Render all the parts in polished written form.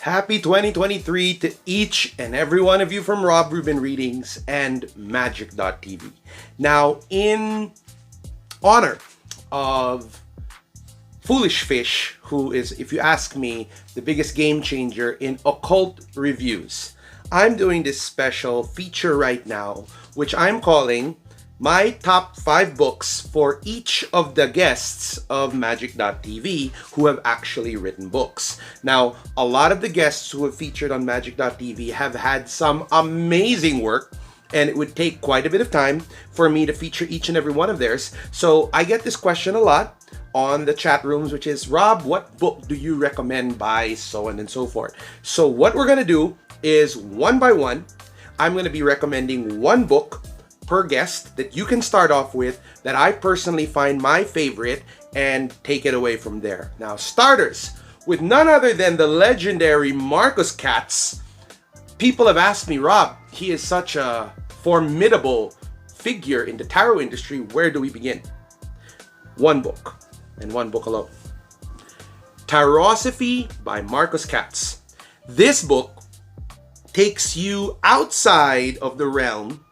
Happy 2023 to each and every one of you from Rob Rubin Readings and Magick.tv. Now, in honor of Foolish Fish, who is, if you ask me, the biggest game changer in occult reviews, I'm doing this special feature right now, which I'm calling my top 5 books for each of the guests of Magick.tv who have actually written books. Now, a lot of the guests who have featured on Magick.tv have had some amazing work, and it would take quite a bit of time for me to feature each and every one of theirs. So I get this question a lot on the chat rooms, which is, Rob, what book do you recommend by so on and so forth? So what we're going to do is one by one, I'm going to be recommending one book per guest that you can start off with that I personally find my favorite and take it away from there. Now, starters with none other than the legendary Marcus Katz. People have asked me, Rob, he is such a formidable figure in the tarot industry. Where do we begin? One book, and one book alone. Tarosophy by Marcus Katz. This book takes you outside of the realm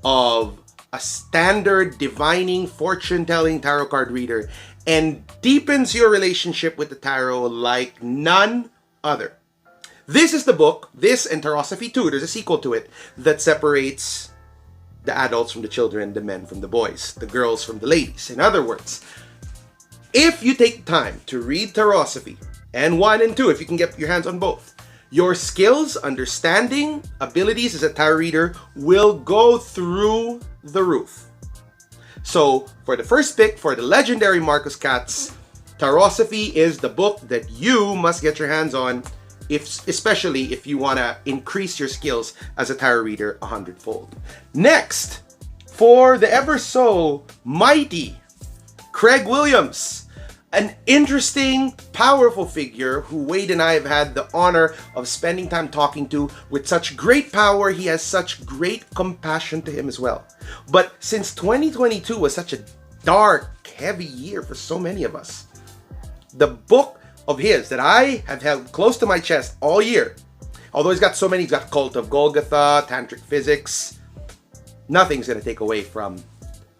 of a standard divining, fortune-telling tarot card reader and deepens your relationship with the tarot like none other. This is the book, this and Tarosophy 2, there's a sequel to it, that separates the adults from the children, the men from the boys, the girls from the ladies. In other words, if you take time to read Tarosophy and 1 and 2, if you can get your hands on both, your skills, understanding, abilities as a tarot reader will go through the roof. So, for the first pick, for the legendary Marcus Katz, Tarosophy is the book that you must get your hands on, especially if you want to increase your skills as a tarot reader 100-fold. Next, for the ever so mighty Craig Williams, an interesting, powerful figure who Wade and I have had the honor of spending time talking to. With such great power, he has such great compassion to him as well. But since 2022 was such a dark, heavy year for so many of us, the book of his that I have held close to my chest all year, although he's got so many, he's got Cult of Golgotha, Tantric Physics, nothing's going to take away from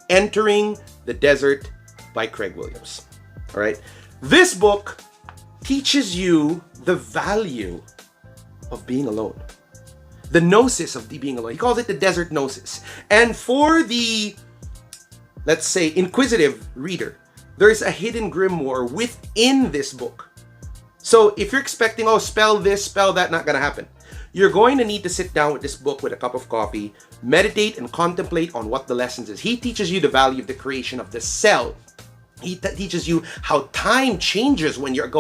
Entering the Desert by Craig Williams. All right. This book teaches you the value of being alone. The gnosis of being alone. He calls it the desert gnosis. And for the, let's say, inquisitive reader, there's a hidden grimoire within this book. So if you're expecting, oh, spell this, spell that, not going to happen. You're going to need to sit down with this book with a cup of coffee, meditate and contemplate on what the lessons is. He teaches you the value of the creation of the cell. He teaches you how time changes when you're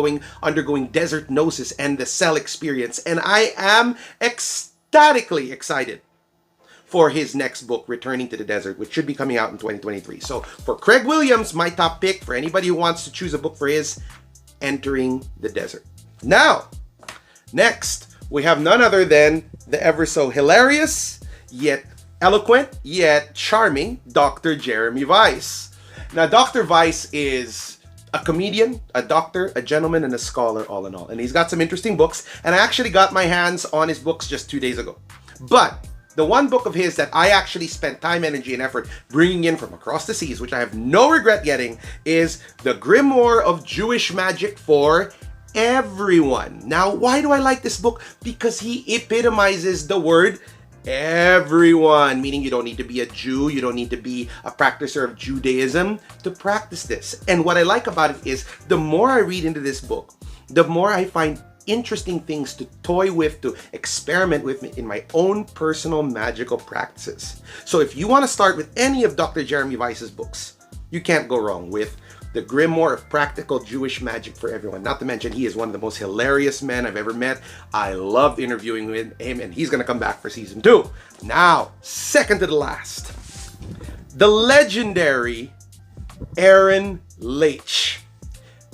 undergoing desert gnosis and the cell experience. And I am ecstatically excited for his next book, Returning to the Desert, which should be coming out in 2023. So for Craig Williams, my top pick, for anybody who wants to choose a book for his, Entering the Desert. Now, next, we have none other than the ever so hilarious, yet eloquent, yet charming, Dr. Jeremy Weiss. Now, Dr. Weiss is a comedian, a doctor, a gentleman, and a scholar all in all. And he's got some interesting books. And I actually got my hands on his books just 2 days ago. But the one book of his that I actually spent time, energy, and effort bringing in from across the seas, which I have no regret getting, is The Grimoire of Jewish Magic for Everyone. Now, why do I like this book? Because he epitomizes the word everyone, meaning you don't need to be a Jew, you don't need to be a practicer of Judaism to practice this. And what I like about it is the more I read into this book, the more I find interesting things to toy with, to experiment with in my own personal magical practices. So if you want to start with any of Dr. Jeremy Weiss's books, you can't go wrong with The Grimoire of Practical Jewish Magic for Everyone. Not to mention, he is one of the most hilarious men I've ever met. I loved interviewing with him, and he's going to come back for season 2. Now, second to the last, the legendary Aaron Leitch.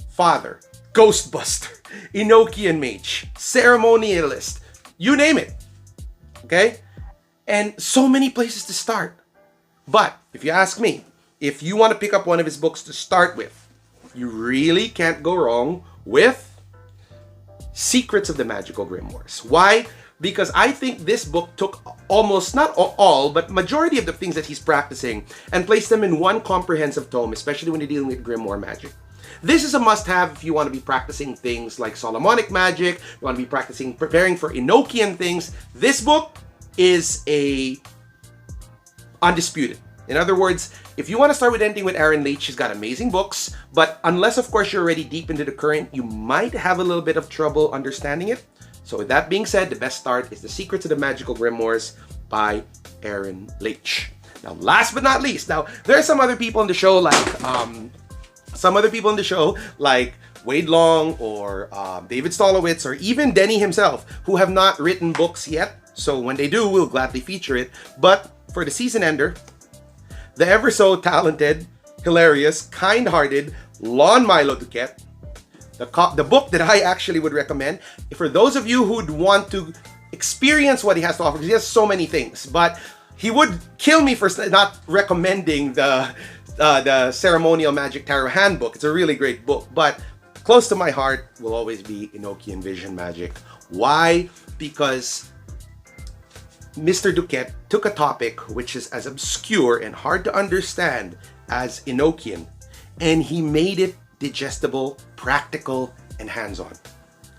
Father, Ghostbuster, Enochian mage, ceremonialist, you name it. Okay? And so many places to start. But if you ask me, if you want to pick up one of his books to start with, you really can't go wrong with Secrets of the Magical Grimoires. Why? Because I think this book took almost, not all, but majority of the things that he's practicing and placed them in one comprehensive tome, especially when you're dealing with Grimoire magic. This is a must-have if you want to be practicing things like Solomonic magic, you want to be preparing for Enochian things. This book is undisputed. In other words, if you want to start with anything with Aaron Leitch, she's got amazing books, but unless, of course, you're already deep into the current, you might have a little bit of trouble understanding it. So with that being said, the best start is The Secrets of the Magical Grimoires by Aaron Leitch. Now, last but not least, now, there are some other people in the show like Wade Long or David Stolowitz or even Denny himself who have not written books yet. So when they do, we'll gladly feature it. But for the season ender, the ever so talented, hilarious, kind-hearted Lon Milo Duquette, the book that I actually would recommend for those of you who'd want to experience what he has to offer, because he has so many things. But he would kill me for not recommending the Ceremonial Magic Tarot Handbook. It's a really great book, but close to my heart will always be Enochian Vision Magic. Why? Because Mr. Duquette took a topic which is as obscure and hard to understand as Enochian, and he made it digestible, practical, and hands-on.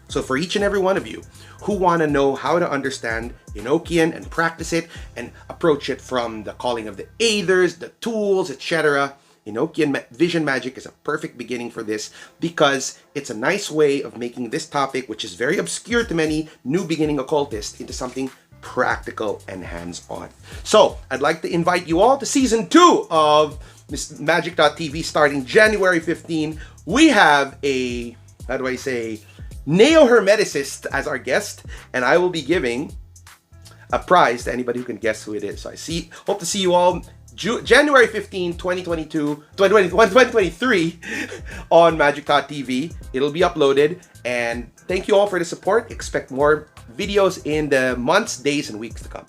So for each and every one of you who want to know how to understand Enochian and practice it and approach it from the calling of the Aethers, the tools, etc., Enochian Vision Magic is a perfect beginning for this because it's a nice way of making this topic, which is very obscure to many new beginning occultists, into something practical and hands-on. So I'd like to invite you all to season 2 of Magick.tv starting January 15. We have a, neo-hermeticist as our guest, and I will be giving a prize to anybody who can guess who it is. So hope to see you all January 15, 2023 on Magick.tv. It'll be uploaded, and thank you all for the support. Expect more videos in the months, days, and weeks to come.